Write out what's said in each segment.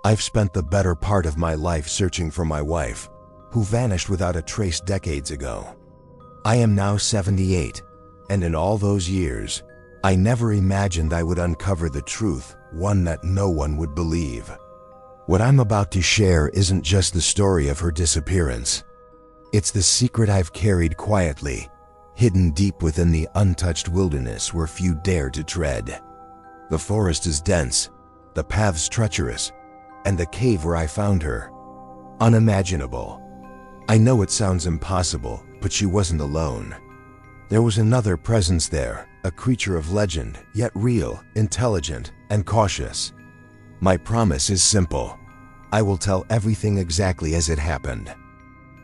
I've spent the better part of my life searching for my wife, who vanished without a trace decades ago. I am now 78, and in all those years, I never imagined I would uncover the truth, one that no one would believe. What I'm about to share isn't just the story of her disappearance. It's the secret I've carried quietly, hidden deep within the untouched wilderness where few dare to tread. The forest is dense, the paths treacherous, and the cave where I found her, unimaginable. I know it sounds impossible, but she wasn't alone. There was another presence there, a creature of legend, yet real, intelligent, and cautious. My promise is simple. I will tell everything exactly as it happened.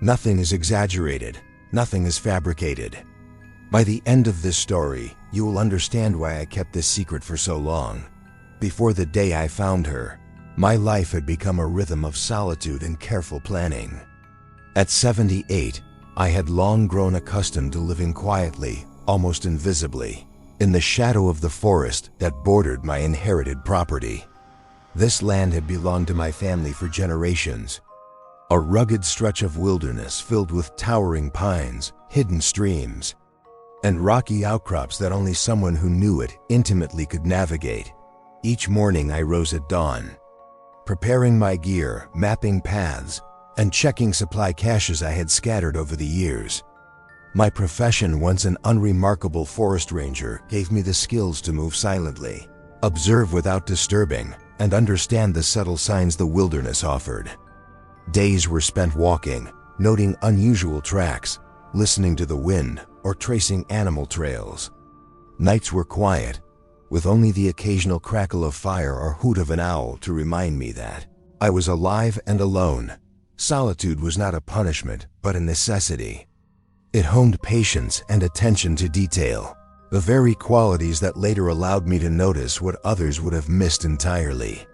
Nothing is exaggerated, nothing is fabricated. By the end of this story, you will understand why I kept this secret for so long. Before the day I found her, my life had become a rhythm of solitude and careful planning. At 78, I had long grown accustomed to living quietly, almost invisibly, in the shadow of the forest that bordered my inherited property. This land had belonged to my family for generations, a rugged stretch of wilderness filled with towering pines, hidden streams, and rocky outcrops that only someone who knew it intimately could navigate. Each morning I rose at dawn, preparing my gear, mapping paths, and checking supply caches I had scattered over the years. My profession, once an unremarkable forest ranger, gave me the skills to move silently, observe without disturbing, and understand the subtle signs the wilderness offered. Days were spent walking, noting unusual tracks, listening to the wind, or tracing animal trails. Nights were quiet, with only the occasional crackle of fire or hoot of an owl to remind me that I was alive and alone. Solitude was not a punishment, but a necessity. It honed patience and attention to detail, the very qualities that later allowed me to notice what others would have missed entirely.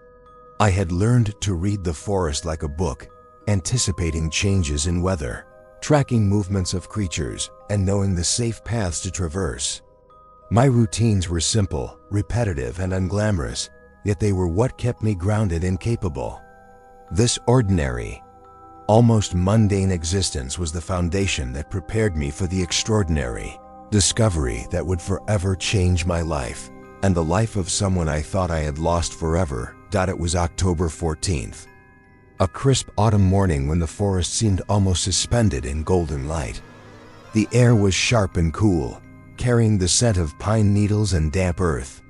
I had learned to read the forest like a book, anticipating changes in weather, tracking movements of creatures, and knowing the safe paths to traverse. My routines were simple, repetitive, and unglamorous, yet they were what kept me grounded and capable. This ordinary, almost mundane existence was the foundation that prepared me for the extraordinary discovery that would forever change my life, and the life of someone I thought I had lost forever. It was October 14th. A crisp autumn morning when the forest seemed almost suspended in golden light. The air was sharp and cool, carrying the scent of pine needles and damp earth.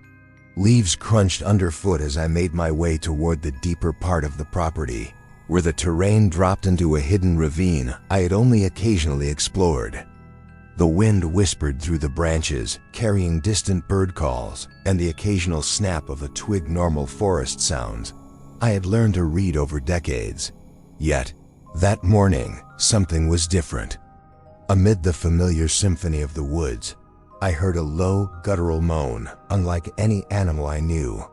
Leaves crunched underfoot as I made my way toward the deeper part of the property, where the terrain dropped into a hidden ravine I had only occasionally explored. The wind whispered through the branches, carrying distant bird calls and the occasional snap of a twig. Normal forest sounds I had learned to read over decades. Yet, that morning, something was different. Amid the familiar symphony of the woods, I heard a low, guttural moan, unlike any animal I knew.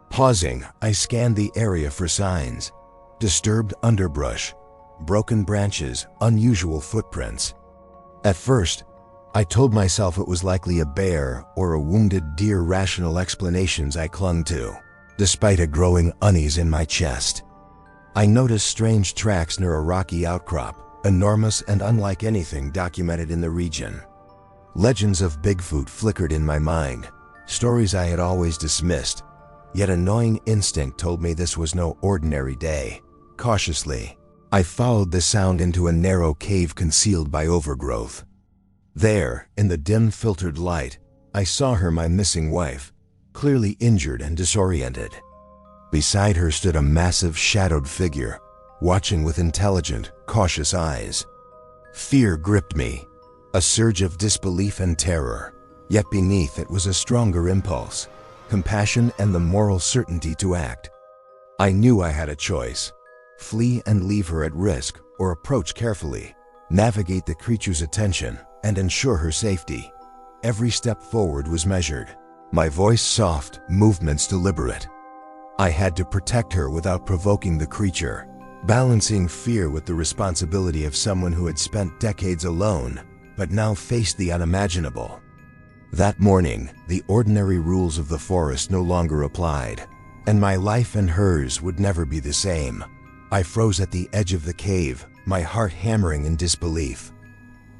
Pausing, I scanned the area for signs: disturbed underbrush, broken branches, unusual footprints. At first, I told myself it was likely a bear or a wounded deer. Rational explanations I clung to, despite a growing unease in my chest. I noticed strange tracks near a rocky outcrop, enormous and unlike anything documented in the region. Legends of Bigfoot flickered in my mind, stories I had always dismissed, yet a gnawing instinct told me this was no ordinary day. Cautiously, I followed the sound into a narrow cave concealed by overgrowth. There, in the dim filtered light, I saw her, my missing wife, clearly injured and disoriented. Beside her stood a massive shadowed figure, watching with intelligent, cautious eyes. Fear gripped me, a surge of disbelief and terror, yet beneath it was a stronger impulse, compassion and the moral certainty to act. I knew I had a choice: flee and leave her at risk, or approach carefully, navigate the creature's attention, and ensure her safety. Every step forward was measured, my voice soft, movements deliberate. I had to protect her without provoking the creature, balancing fear with the responsibility of someone who had spent decades alone, but now faced the unimaginable. That morning, the ordinary rules of the forest no longer applied, and my life and hers would never be the same. I froze at the edge of the cave, my heart hammering in disbelief.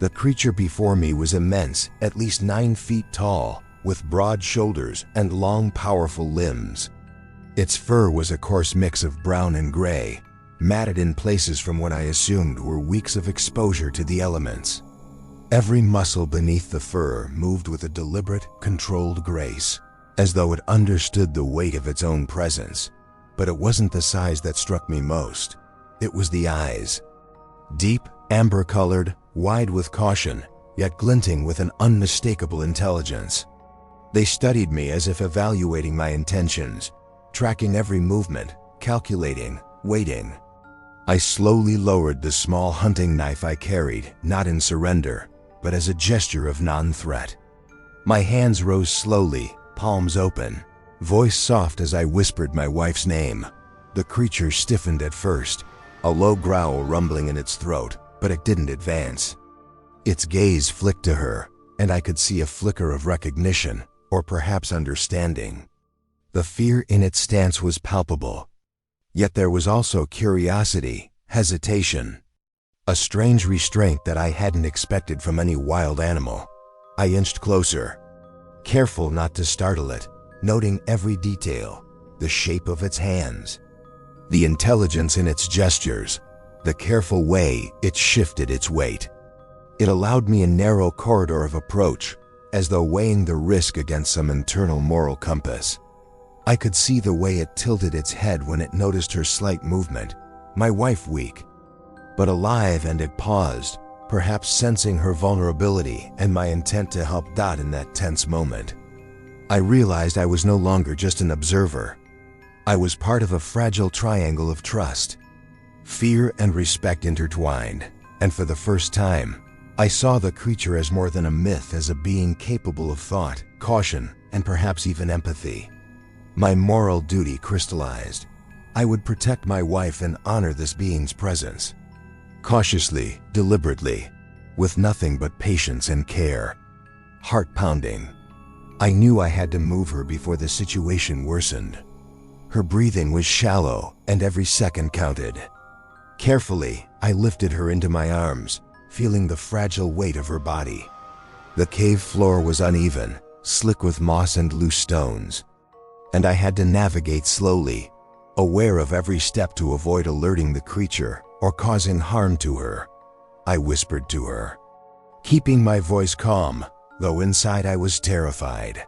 The creature before me was immense, at least 9 feet tall, with broad shoulders and long, powerful limbs. Its fur was a coarse mix of brown and gray, matted in places from what I assumed were weeks of exposure to the elements. Every muscle beneath the fur moved with a deliberate, controlled grace, as though it understood the weight of its own presence. But it wasn't the size that struck me most. It was the eyes. Deep, amber-colored, wide with caution, yet glinting with an unmistakable intelligence. They studied me as if evaluating my intentions, tracking every movement, calculating, waiting. I slowly lowered the small hunting knife I carried, not in surrender, but as a gesture of non-threat. My hands rose slowly, palms open, voice soft as I whispered my wife's name. The creature stiffened at first, a low growl rumbling in its throat, but it didn't advance. Its gaze flicked to her, and I could see a flicker of recognition, or perhaps understanding. The fear in its stance was palpable. Yet there was also curiosity, hesitation, a strange restraint that I hadn't expected from any wild animal. I inched closer, careful not to startle it, noting every detail, the shape of its hands, the intelligence in its gestures, the careful way it shifted its weight. It allowed me a narrow corridor of approach, as though weighing the risk against some internal moral compass. I could see the way it tilted its head when it noticed her slight movement, my wife weak, but alive, and it paused, perhaps sensing her vulnerability and my intent to help Dot in that tense moment. I realized I was no longer just an observer. I was part of a fragile triangle of trust. Fear and respect intertwined, and for the first time, I saw the creature as more than a myth, as a being capable of thought, caution, and perhaps even empathy. My moral duty crystallized. I would protect my wife and honor this being's presence. Cautiously, deliberately, with nothing but patience and care. Heart pounding. I knew I had to move her before the situation worsened. Her breathing was shallow, and every second counted. Carefully, I lifted her into my arms, feeling the fragile weight of her body. The cave floor was uneven, slick with moss and loose stones, and I had to navigate slowly, aware of every step to avoid alerting the creature or causing harm to her. I whispered to her, keeping my voice calm, though inside I was terrified.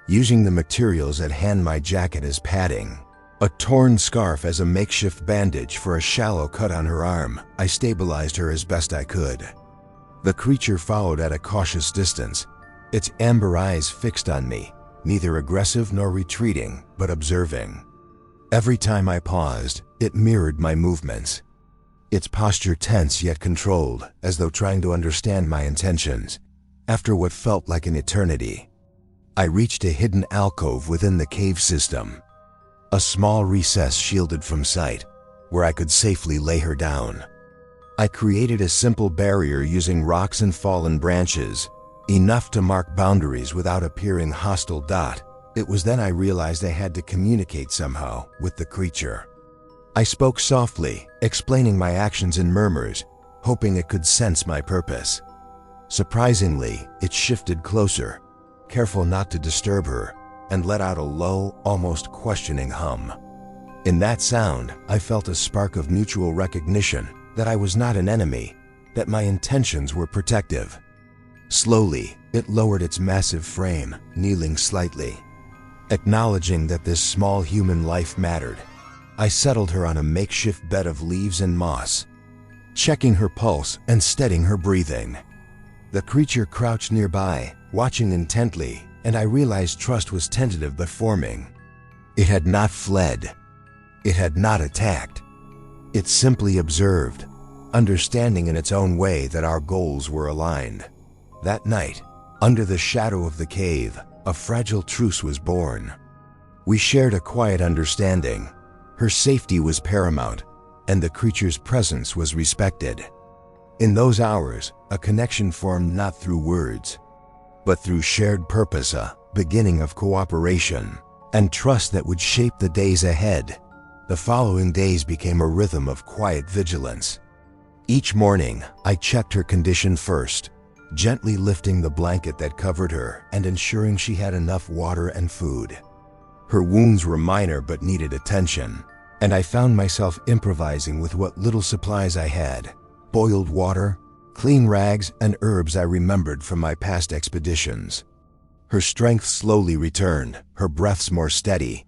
Using the materials at hand, my jacket as padding, a torn scarf as a makeshift bandage for a shallow cut on her arm, I stabilized her as best I could. The creature followed at a cautious distance, its amber eyes fixed on me, neither aggressive nor retreating, but observing. Every time I paused, it mirrored my movements, its posture tense yet controlled, as though trying to understand my intentions. After what felt like an eternity, I reached a hidden alcove within the cave system, a small recess shielded from sight, where I could safely lay her down. I created a simple barrier using rocks and fallen branches, enough to mark boundaries without appearing hostile. It was then I realized I had to communicate somehow with the creature. I spoke softly, explaining my actions in murmurs, hoping it could sense my purpose. Surprisingly, it shifted closer, careful not to disturb her, and let out a low, almost questioning hum. In that sound, I felt a spark of mutual recognition that I was not an enemy, that my intentions were protective. Slowly, it lowered its massive frame, kneeling slightly. Acknowledging that this small human life mattered, I settled her on a makeshift bed of leaves and moss, checking her pulse and steadying her breathing. The creature crouched nearby, watching intently, and I realized trust was tentative but forming. It had not fled. It had not attacked. It simply observed, understanding in its own way that our goals were aligned. That night, under the shadow of the cave, a fragile truce was born. We shared a quiet understanding. Her safety was paramount, and the creature's presence was respected. In those hours, a connection formed not through words, but through shared purpose, a beginning of cooperation. and trust that would shape the days ahead. The following days became a rhythm of quiet vigilance. Each morning, I checked her condition first, gently lifting the blanket that covered her and ensuring she had enough water and food. Her wounds were minor but needed attention, and I found myself improvising with what little supplies I had: boiled water, clean rags, and herbs I remembered from my past expeditions. Her strength slowly returned, her breaths more steady,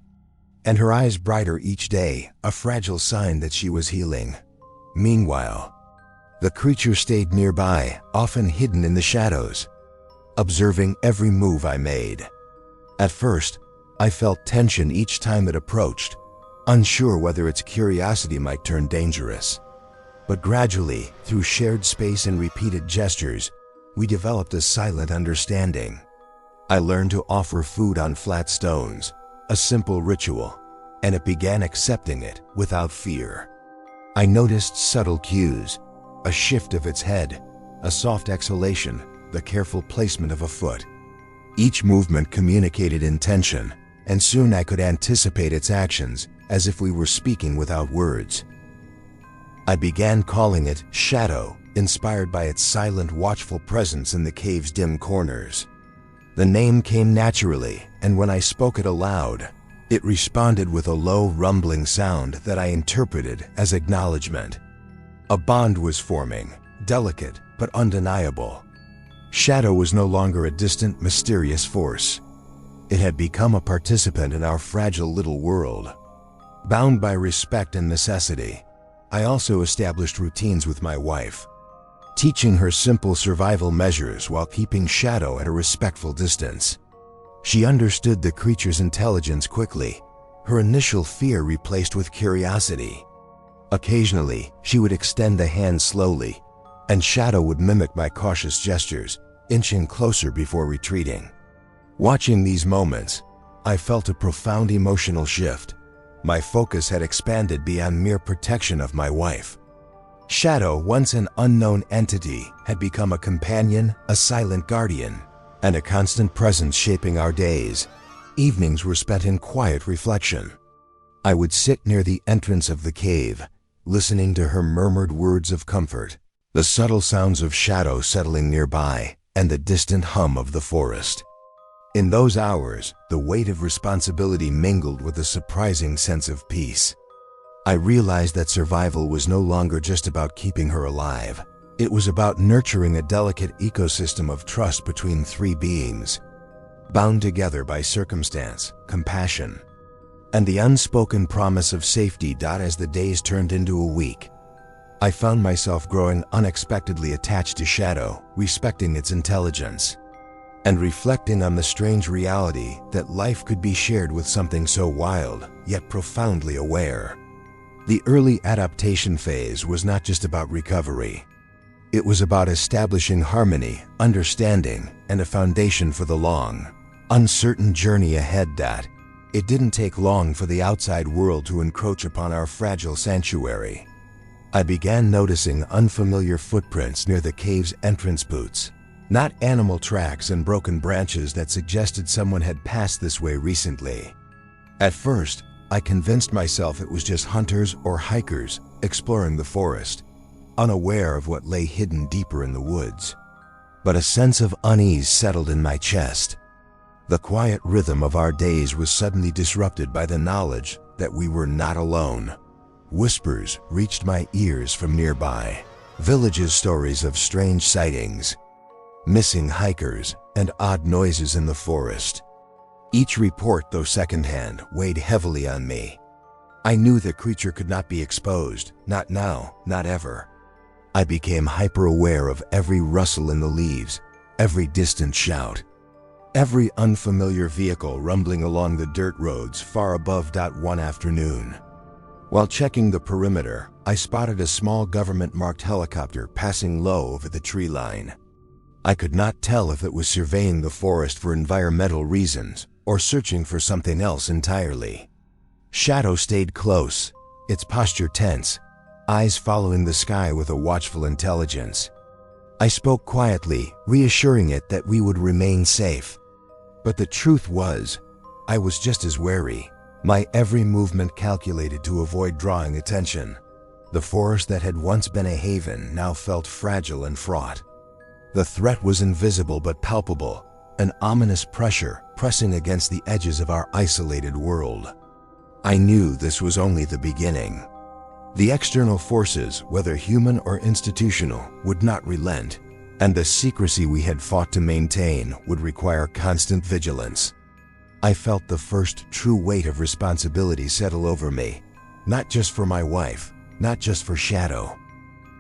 and her eyes brighter each day, a fragile sign that she was healing. Meanwhile, the creature stayed nearby, often hidden in the shadows, observing every move I made. At first, I felt tension each time it approached, unsure whether its curiosity might turn dangerous. But gradually, through shared space and repeated gestures, we developed a silent understanding. I learned to offer food on flat stones, a simple ritual, and it began accepting it without fear. I noticed subtle cues: a shift of its head, a soft exhalation, the careful placement of a foot. Each movement communicated intention, and soon I could anticipate its actions, as if we were speaking without words. I began calling it Shadow, inspired by its silent, watchful presence in the cave's dim corners. The name came naturally, and when I spoke it aloud, it responded with a low, rumbling sound that I interpreted as acknowledgement. A bond was forming, delicate but undeniable. Shadow was no longer a distant, mysterious force. It had become a participant in our fragile little world. Bound by respect and necessity, I also established routines with my wife, teaching her simple survival measures while keeping Shadow at a respectful distance. She understood the creature's intelligence quickly, her initial fear replaced with curiosity. Occasionally, she would extend a hand slowly, and Shadow would mimic my cautious gestures, inching closer before retreating. Watching these moments, I felt a profound emotional shift. My focus had expanded beyond mere protection of my wife. Shadow, once an unknown entity, had become a companion, a silent guardian, and a constant presence shaping our days. Evenings were spent in quiet reflection. I would sit near the entrance of the cave, listening to her murmured words of comfort, the subtle sounds of Shadow settling nearby, and the distant hum of the forest. In those hours, the weight of responsibility mingled with a surprising sense of peace. I realized that survival was no longer just about keeping her alive. It was about nurturing a delicate ecosystem of trust between three beings, bound together by circumstance, compassion, and the unspoken promise of safety. As the days turned into a week, I found myself growing unexpectedly attached to Shadow, respecting its intelligence, and reflecting on the strange reality that life could be shared with something so wild, yet profoundly aware. The early adaptation phase was not just about recovery. It was about establishing harmony, understanding, and a foundation for the long, uncertain journey ahead. It didn't take long for the outside world to encroach upon our fragile sanctuary. I began noticing unfamiliar footprints near the cave's entrance boots, not animal tracks and broken branches that suggested someone had passed this way recently. At first, I convinced myself it was just hunters or hikers exploring the forest, unaware of what lay hidden deeper in the woods. But a sense of unease settled in my chest. The quiet rhythm of our days was suddenly disrupted by the knowledge that we were not alone. Whispers reached my ears from nearby, villages' stories of strange sightings, missing hikers, and odd noises in the forest. Each report, though secondhand, weighed heavily on me. I knew the creature could not be exposed, not now, not ever. I became hyper-aware of every rustle in the leaves, every distant shout, every unfamiliar vehicle rumbling along the dirt roads far above. One afternoon, while checking the perimeter, I spotted a small government-marked helicopter passing low over the tree line. I could not tell if it was surveying the forest for environmental reasons or searching for something else entirely. Shadow stayed close, its posture tense, eyes following the sky with a watchful intelligence. I spoke quietly, reassuring it that we would remain safe. But the truth was, I was just as wary, my every movement calculated to avoid drawing attention. The forest that had once been a haven now felt fragile and fraught. The threat was invisible but palpable, an ominous pressure pressing against the edges of our isolated world. I knew this was only the beginning. The external forces, whether human or institutional, would not relent, and the secrecy we had fought to maintain would require constant vigilance. I felt the first true weight of responsibility settle over me, not just for my wife, not just for Shadow,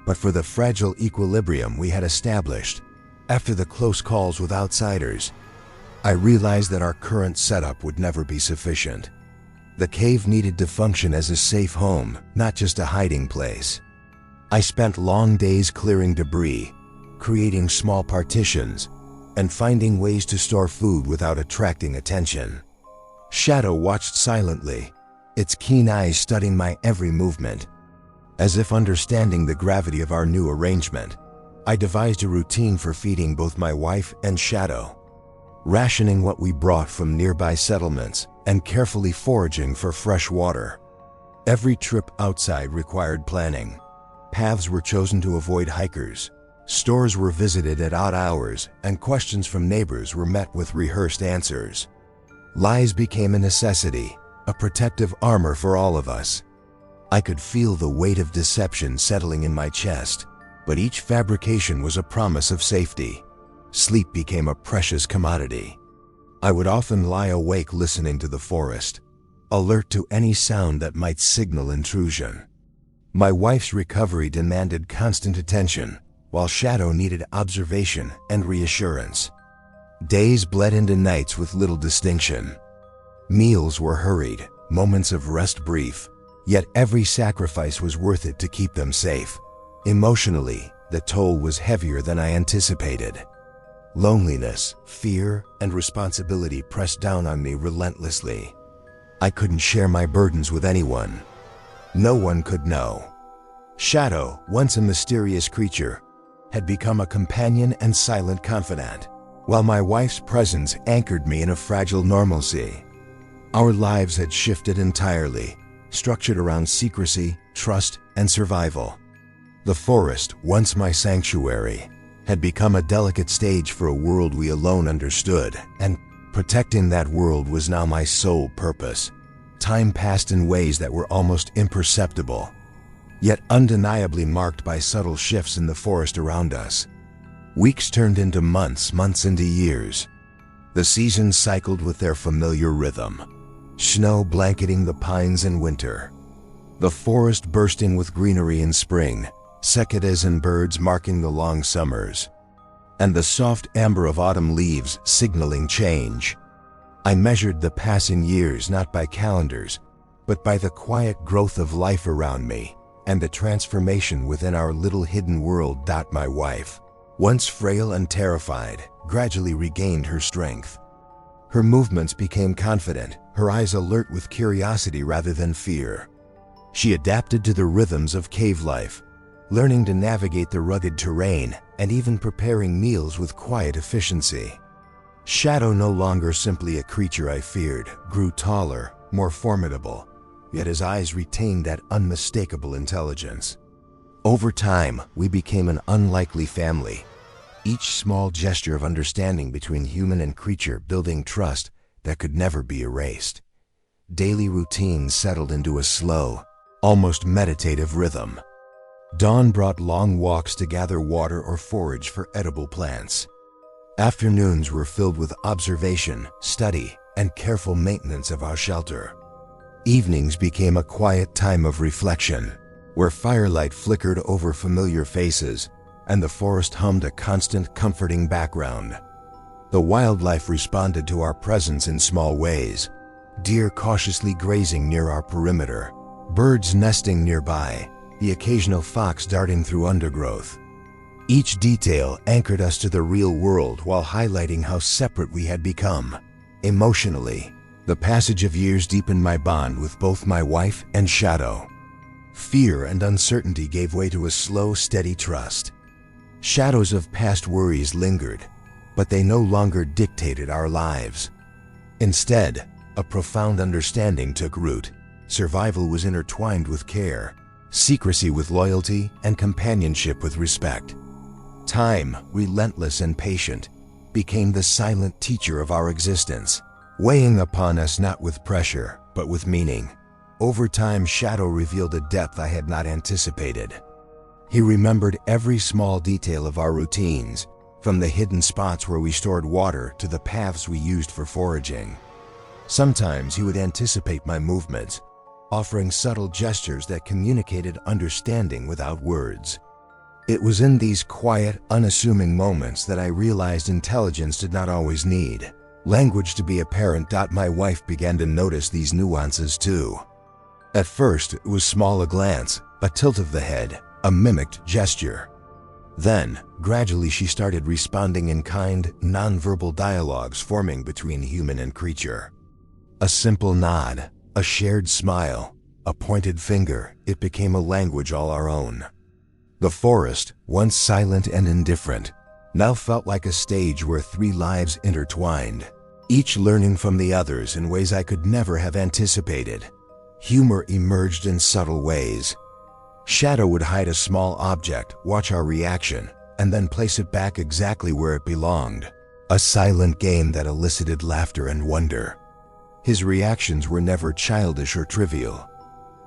but for the fragile equilibrium we had established. After the close calls with outsiders, I realized that our current setup would never be sufficient. The cave needed to function as a safe home, not just a hiding place. I spent long days clearing debris, creating small partitions, and finding ways to store food without attracting attention. Shadow watched silently, its keen eyes studying my every movement. As if understanding the gravity of our new arrangement, I devised a routine for feeding both my wife and Shadow, rationing what we brought from nearby settlements and carefully foraging for fresh water. Every trip outside required planning. Paths were chosen to avoid hikers. Stores were visited at odd hours, and questions from neighbors were met with rehearsed answers. Lies became a necessity, a protective armor for all of us. I could feel the weight of deception settling in my chest, but each fabrication was a promise of safety. Sleep became a precious commodity. I would often lie awake listening to the forest, alert to any sound that might signal intrusion. My wife's recovery demanded constant attention, while Shadow needed observation and reassurance. Days bled into nights with little distinction. Meals were hurried, moments of rest brief, yet every sacrifice was worth it to keep them safe. Emotionally, the toll was heavier than I anticipated. Loneliness, fear, and responsibility pressed down on me relentlessly. I couldn't share my burdens with anyone. No one could know. Shadow, once a mysterious creature, had become a companion and silent confidant, while my wife's presence anchored me in a fragile normalcy. Our lives had shifted entirely, structured around secrecy, trust, and survival. The forest, once my sanctuary, had become a delicate stage for a world we alone understood, and protecting that world was now my sole purpose. Time passed in ways that were almost imperceptible, yet undeniably marked by subtle shifts in the forest around us. Weeks turned into months, months into years. The seasons cycled with their familiar rhythm, snow blanketing the pines in winter, the forest bursting with greenery in spring, cicadas and birds marking the long summers, and the soft amber of autumn leaves signaling change. I measured the passing years not by calendars, but by the quiet growth of life around me and the transformation within our little hidden world. My wife, once frail and terrified, gradually regained her strength. Her movements became confident, her eyes alert with curiosity rather than fear. She adapted to the rhythms of cave life, learning to navigate the rugged terrain and even preparing meals with quiet efficiency. Shadow, no longer simply a creature I feared, grew taller, more formidable, yet his eyes retained that unmistakable intelligence. Over time, we became an unlikely family, each small gesture of understanding between human and creature building trust that could never be erased. Daily routines settled into a slow, almost meditative rhythm. Dawn brought long walks to gather water or forage for edible plants. Afternoons were filled with observation, study, and careful maintenance of our shelter. Evenings became a quiet time of reflection, where firelight flickered over familiar faces and the forest hummed a constant, comforting background. The wildlife responded to our presence in small ways, deer cautiously grazing near our perimeter, birds nesting nearby, the occasional fox darting through undergrowth. Each detail anchored us to the real world while highlighting how separate we had become. Emotionally, the passage of years deepened my bond with both my wife and Shadow. Fear and uncertainty gave way to a slow, steady trust. Shadows of past worries lingered, but they no longer dictated our lives. Instead, a profound understanding took root. Survival was intertwined with care, secrecy with loyalty, and companionship with respect. Time, relentless and patient, became the silent teacher of our existence, weighing upon us not with pressure, but with meaning. Over time, Shadow revealed a depth I had not anticipated. He remembered every small detail of our routines, from the hidden spots where we stored water to the paths we used for foraging. Sometimes he would anticipate my movements, offering subtle gestures that communicated understanding without words. It was in these quiet, unassuming moments that I realized intelligence did not always need language to be apparent. My wife began to notice these nuances too. At first, it was small: a glance, a tilt of the head, a mimicked gesture. Then, gradually she started responding in kind, nonverbal dialogues forming between human and creature. A simple nod, a shared smile, a pointed finger, it became a language all our own. The forest, once silent and indifferent, now felt like a stage where three lives intertwined, each learning from the others in ways I could never have anticipated. Humor emerged in subtle ways. Shadow would hide a small object, watch our reaction, and then place it back exactly where it belonged. A silent game that elicited laughter and wonder. His reactions were never childish or trivial.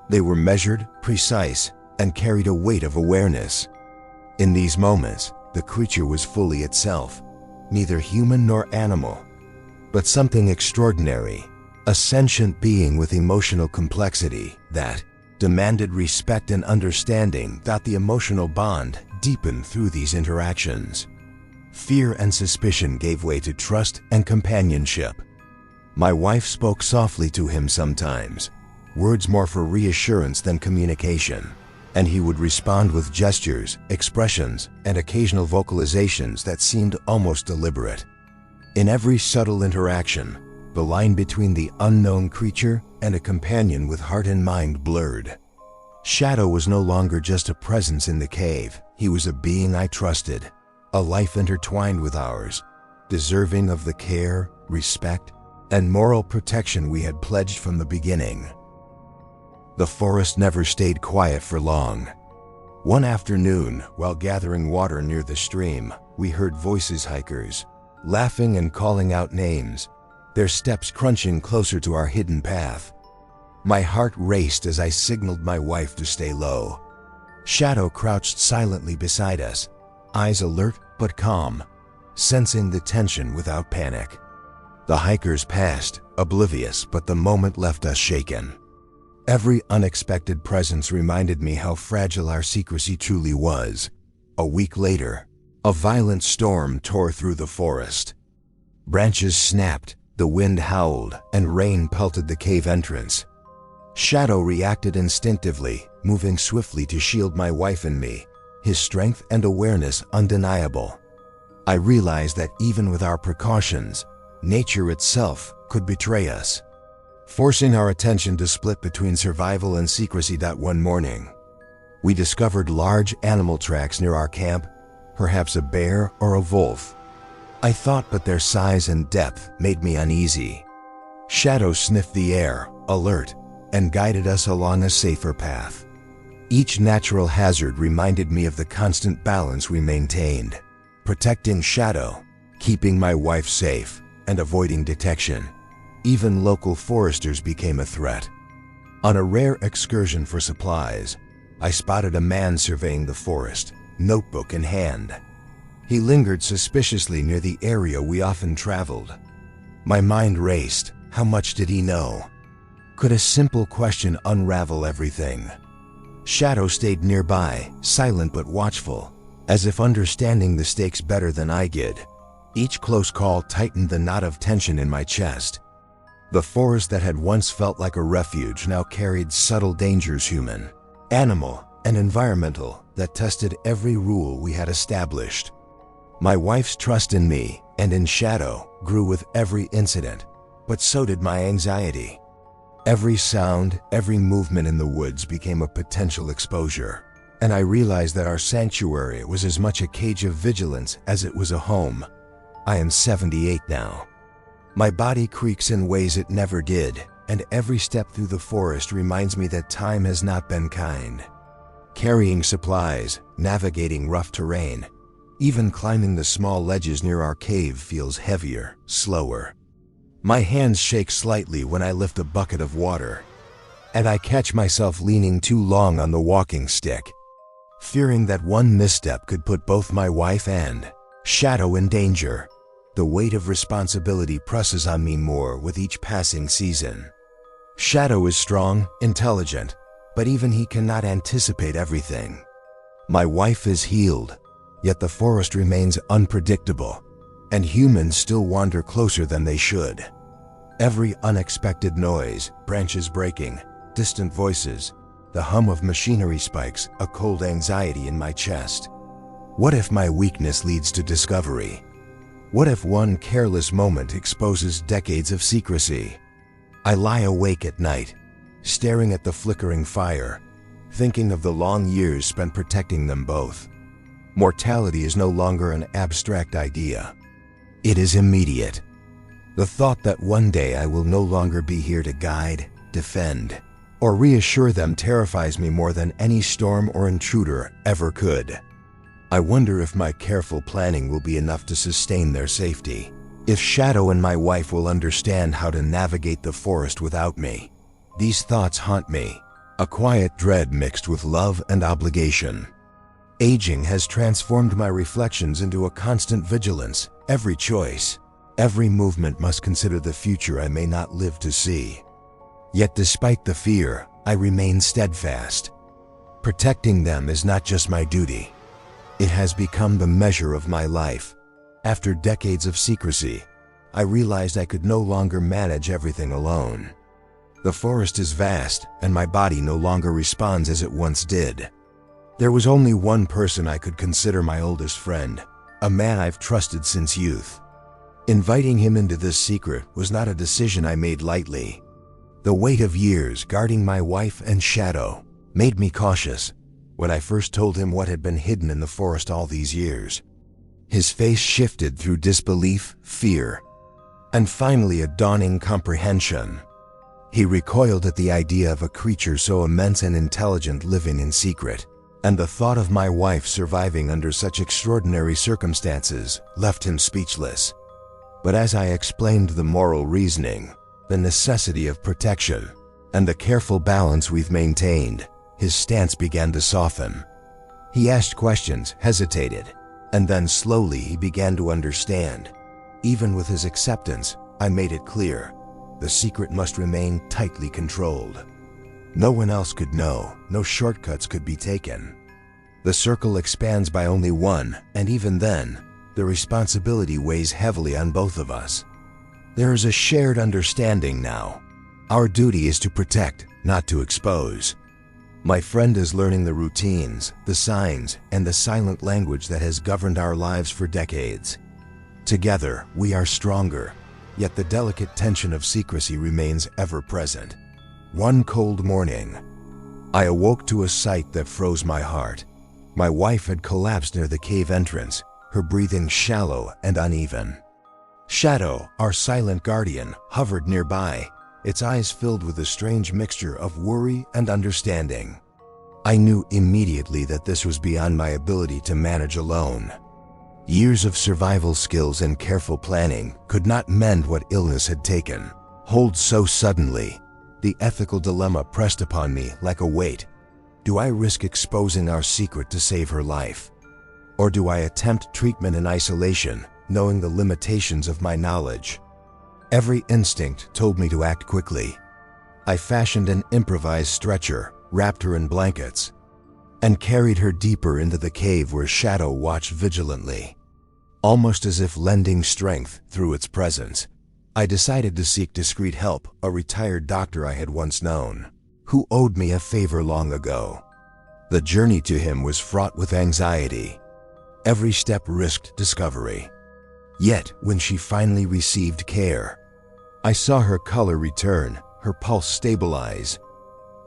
They were measured, precise, and carried a weight of awareness. In these moments, the creature was fully itself, neither human nor animal, but something extraordinary, a sentient being with emotional complexity that demanded respect and understanding. The emotional bond deepened through these interactions. Fear and suspicion gave way to trust and companionship. My wife spoke softly to him sometimes, words more for reassurance than communication, and he would respond with gestures, expressions, and occasional vocalizations that seemed almost deliberate. In every subtle interaction, the line between the unknown creature and a companion with heart and mind blurred. Shadow was no longer just a presence in the cave. He was a being I trusted, a life intertwined with ours, deserving of the care, respect, and moral protection we had pledged from the beginning. The forest never stayed quiet for long. One afternoon, while gathering water near the stream, we heard voices: hikers, laughing and calling out names, their steps crunching closer to our hidden path. My heart raced as I signaled my wife to stay low. Shadow crouched silently beside us, eyes alert but calm, sensing the tension without panic. The hikers passed, oblivious, but the moment left us shaken. Every unexpected presence reminded me how fragile our secrecy truly was. A week later, a violent storm tore through the forest. Branches snapped, the wind howled, and rain pelted the cave entrance. Shadow reacted instinctively, moving swiftly to shield my wife and me, his strength and awareness undeniable. I realized that even with our precautions, nature itself could betray us, forcing our attention to split between survival and secrecy. One morning, we discovered large animal tracks near our camp, perhaps a bear or a wolf. I thought, but their size and depth made me uneasy. Shadow sniffed the air, alert, and guided us along a safer path. Each natural hazard reminded me of the constant balance we maintained, protecting Shadow, keeping my wife safe, and avoiding detection. Even local foresters became a threat. On a rare excursion for supplies, I spotted a man surveying the forest, notebook in hand. He lingered suspiciously near the area we often traveled. My mind raced. How much did he know? Could a simple question unravel everything? Shadow stayed nearby, silent but watchful, as if understanding the stakes better than I did. Each close call tightened the knot of tension in my chest. The forest that had once felt like a refuge now carried subtle dangers, human, animal, and environmental, that tested every rule we had established. My wife's trust in me and in Shadow grew with every incident, but so did my anxiety. Every sound, every movement in the woods became a potential exposure, and I realized that our sanctuary was as much a cage of vigilance as it was a home. I am 78 now. My body creaks in ways it never did, and every step through the forest reminds me that time has not been kind. Carrying supplies, navigating rough terrain, even climbing the small ledges near our cave feels heavier, slower. My hands shake slightly when I lift a bucket of water, and I catch myself leaning too long on the walking stick, fearing that one misstep could put both my wife and Shadow in danger. The weight of responsibility presses on me more with each passing season. Shadow is strong, intelligent, but even he cannot anticipate everything. My wife is healed, yet the forest remains unpredictable, and humans still wander closer than they should. Every unexpected noise, branches breaking, distant voices, the hum of machinery spikes a cold anxiety in my chest. What if my weakness leads to discovery? What if one careless moment exposes decades of secrecy? I lie awake at night, staring at the flickering fire, thinking of the long years spent protecting them both. Mortality is no longer an abstract idea. It is immediate. The thought that one day I will no longer be here to guide, defend, or reassure them terrifies me more than any storm or intruder ever could. I wonder if my careful planning will be enough to sustain their safety. If Shadow and my wife will understand how to navigate the forest without me. These thoughts haunt me, a quiet dread mixed with love and obligation. Aging has transformed my reflections into a constant vigilance. Every choice, every movement must consider the future I may not live to see. Yet despite the fear, I remain steadfast. Protecting them is not just my duty. It has become the measure of my life. After decades of secrecy, I realized I could no longer manage everything alone. The forest is vast, and my body no longer responds as it once did. There was only one person I could consider my oldest friend, a man I've trusted since youth. Inviting him into this secret was not a decision I made lightly. The weight of years guarding my wife and Shadow made me cautious. When I first told him what had been hidden in the forest all these years, his face shifted through disbelief, fear, and finally a dawning comprehension. He recoiled at the idea of a creature so immense and intelligent living in secret, and the thought of my wife surviving under such extraordinary circumstances left him speechless. But as I explained the moral reasoning, the necessity of protection, and the careful balance we've maintained, his stance began to soften. He asked questions, hesitated, and then slowly he began to understand. Even with his acceptance, I made it clear, the secret must remain tightly controlled. No one else could know, no shortcuts could be taken. The circle expands by only one, and even then, the responsibility weighs heavily on both of us. There is a shared understanding now. Our duty is to protect, not to expose. My friend is learning the routines, the signs, and the silent language that has governed our lives for decades. Together, we are stronger, yet the delicate tension of secrecy remains ever present. One cold morning, I awoke to a sight that froze my heart. My wife had collapsed near the cave entrance, her breathing shallow and uneven. Shadow, our silent guardian, hovered nearby, its eyes filled with a strange mixture of worry and understanding. I knew immediately that this was beyond my ability to manage alone. Years of survival skills and careful planning could not mend what illness had taken hold so suddenly. The ethical dilemma pressed upon me like a weight. Do I risk exposing our secret to save her life? Or do I attempt treatment in isolation, knowing the limitations of my knowledge? Every instinct told me to act quickly. I fashioned an improvised stretcher, wrapped her in blankets, and carried her deeper into the cave where Shadow watched vigilantly. Almost as if lending strength through its presence, I decided to seek discreet help, a retired doctor I had once known, who owed me a favor long ago. The journey to him was fraught with anxiety. Every step risked discovery. Yet, when she finally received care, I saw her color return, her pulse stabilize,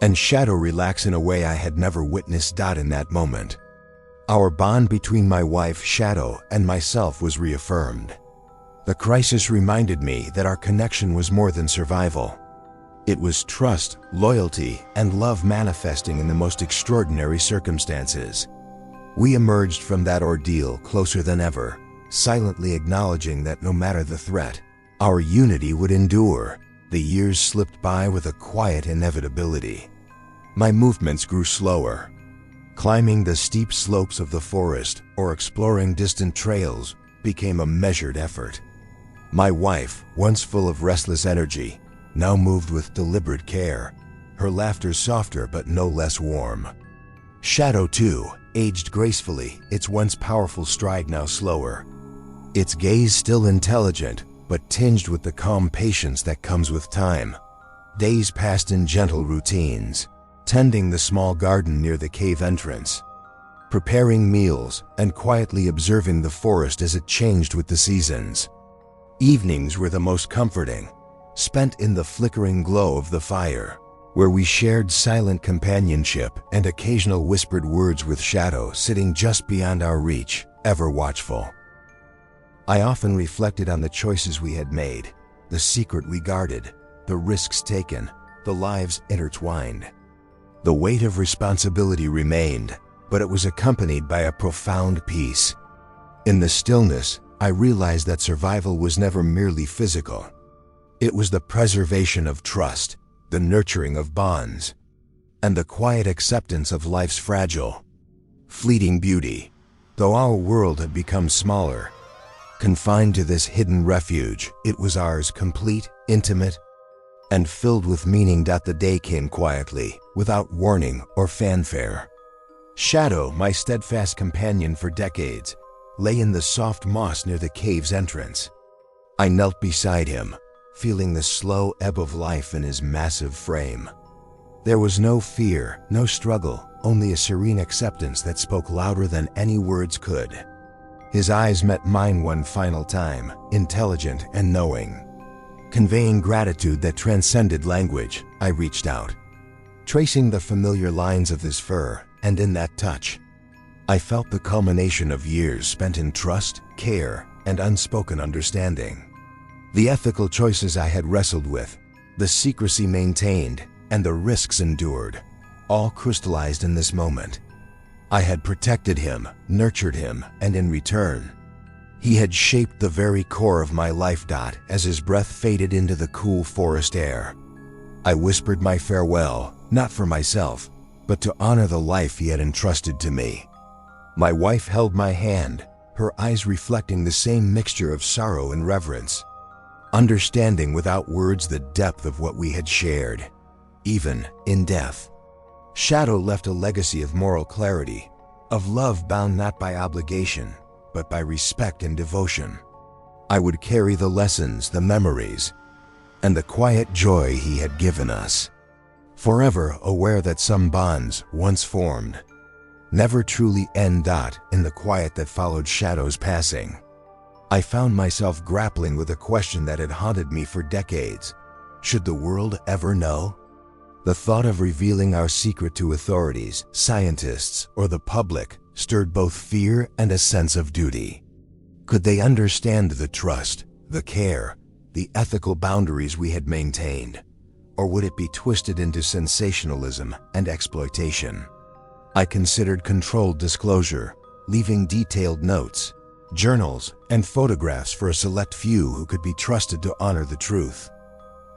and Shadow relax in a way I had never witnessed. In that moment, our bond between my wife, Shadow, and myself was reaffirmed. The crisis reminded me that our connection was more than survival. It was trust, loyalty, and love manifesting in the most extraordinary circumstances. We emerged from that ordeal closer than ever, silently acknowledging that no matter the threat, our unity would endure. The years slipped by with a quiet inevitability. My movements grew slower. Climbing the steep slopes of the forest or exploring distant trails became a measured effort. My wife, once full of restless energy, now moved with deliberate care, her laughter softer but no less warm. Shadow, too, aged gracefully, its once powerful stride now slower. Its gaze still intelligent, but tinged with the calm patience that comes with time. Days passed in gentle routines, tending the small garden near the cave entrance, preparing meals, and quietly observing the forest as it changed with the seasons. Evenings were the most comforting, spent in the flickering glow of the fire, where we shared silent companionship and occasional whispered words with Shadow sitting just beyond our reach, ever watchful. I often reflected on the choices we had made, the secret we guarded, the risks taken, the lives intertwined. The weight of responsibility remained, but it was accompanied by a profound peace. In the stillness, I realized that survival was never merely physical. It was the preservation of trust, the nurturing of bonds, and the quiet acceptance of life's fragile, fleeting beauty. Though our world had become smaller, confined to this hidden refuge, it was ours, complete, intimate, and filled with meaning. The day came quietly, without warning or fanfare. Shadow, my steadfast companion for decades, lay in the soft moss near the cave's entrance. I knelt beside him, feeling the slow ebb of life in his massive frame. There was no fear, no struggle, only a serene acceptance that spoke louder than any words could. His eyes met mine one final time, intelligent and knowing. Conveying gratitude that transcended language, I reached out, tracing the familiar lines of his fur, and in that touch, I felt the culmination of years spent in trust, care, and unspoken understanding. The ethical choices I had wrestled with, the secrecy maintained, and the risks endured, all crystallized in this moment. I had protected him, nurtured him, and in return, he had shaped the very core of my life. As his breath faded into the cool forest air, I whispered my farewell, not for myself, but to honor the life he had entrusted to me. My wife held my hand, her eyes reflecting the same mixture of sorrow and reverence, understanding without words the depth of what we had shared, even in death. Shadow left a legacy of moral clarity, of love bound not by obligation, but by respect and devotion. I would carry the lessons, the memories, and the quiet joy he had given us, forever aware that some bonds, once formed, never truly end. In the quiet that followed Shadow's passing, I found myself grappling with a question that had haunted me for decades. Should the world ever know? The thought of revealing our secret to authorities, scientists, or the public stirred both fear and a sense of duty. Could they understand the trust, the care, the ethical boundaries we had maintained? Or would it be twisted into sensationalism and exploitation? I considered controlled disclosure, leaving detailed notes, journals, and photographs for a select few who could be trusted to honor the truth.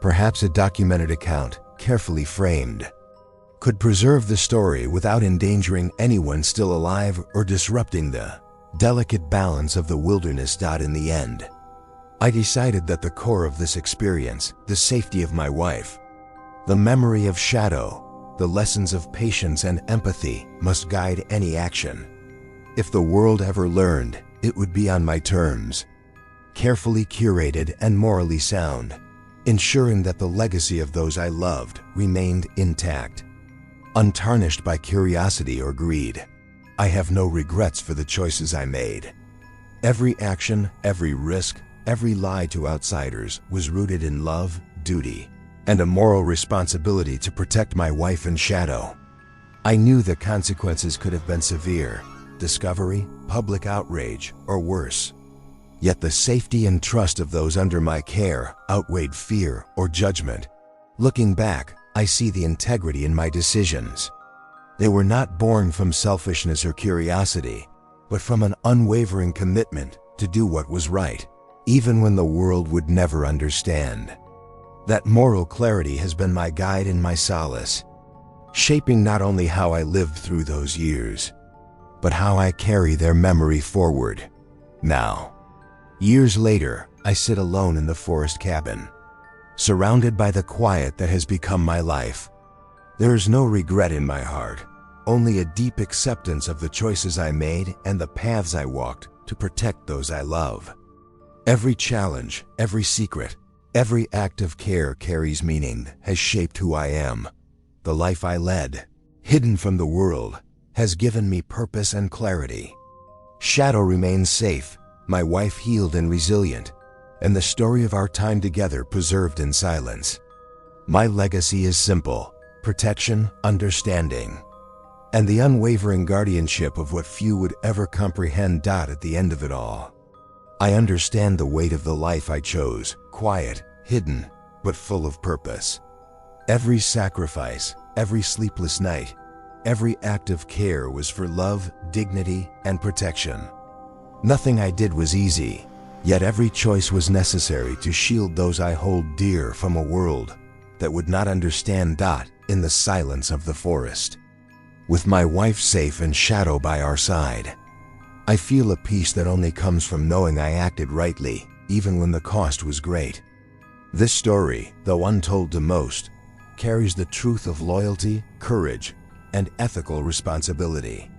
Perhaps a documented account, carefully framed, could preserve the story without endangering anyone still alive or disrupting the delicate balance of the wilderness. In the end, I decided that the core of this experience, the safety of my wife, the memory of Shadow, the lessons of patience and empathy must guide any action. If the world ever learned, it would be on my terms, carefully curated and morally sound, ensuring that the legacy of those I loved remained intact, untarnished by curiosity or greed. I have no regrets for the choices I made. Every action, every risk, every lie to outsiders was rooted in love, duty, and a moral responsibility to protect my wife and Shadow. I knew the consequences could have been severe: discovery, public outrage, or worse. Yet the safety and trust of those under my care outweighed fear or judgment. Looking back, I see the integrity in my decisions. They were not born from selfishness or curiosity, but from an unwavering commitment to do what was right, even when the world would never understand. That moral clarity has been my guide and my solace, shaping not only how I lived through those years, but how I carry their memory forward. Now, years later, I sit alone in the forest cabin, surrounded by the quiet that has become my life. There is no regret in my heart, only a deep acceptance of the choices I made and the paths I walked to protect those I love. Every challenge, every secret, every act of care carries meaning, has shaped who I am. The life I led, hidden from the world, has given me purpose and clarity. Shadow remains safe, my wife healed and resilient, and the story of our time together preserved in silence. My legacy is simple: protection, understanding, and the unwavering guardianship of what few would ever comprehend. At the end of it all, I understand the weight of the life I chose, quiet, hidden, but full of purpose. Every sacrifice, every sleepless night, every act of care was for love, dignity, and protection. Nothing I did was easy, yet every choice was necessary to shield those I hold dear from a world that would not understand. In the silence of the forest, with my wife safe and Shadow by our side, I feel a peace that only comes from knowing I acted rightly, even when the cost was great. This story, though untold to most, carries the truth of loyalty, courage, and ethical responsibility.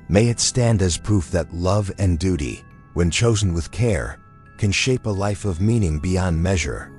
May it stand as proof that love and duty, when chosen with care, can shape a life of meaning beyond measure.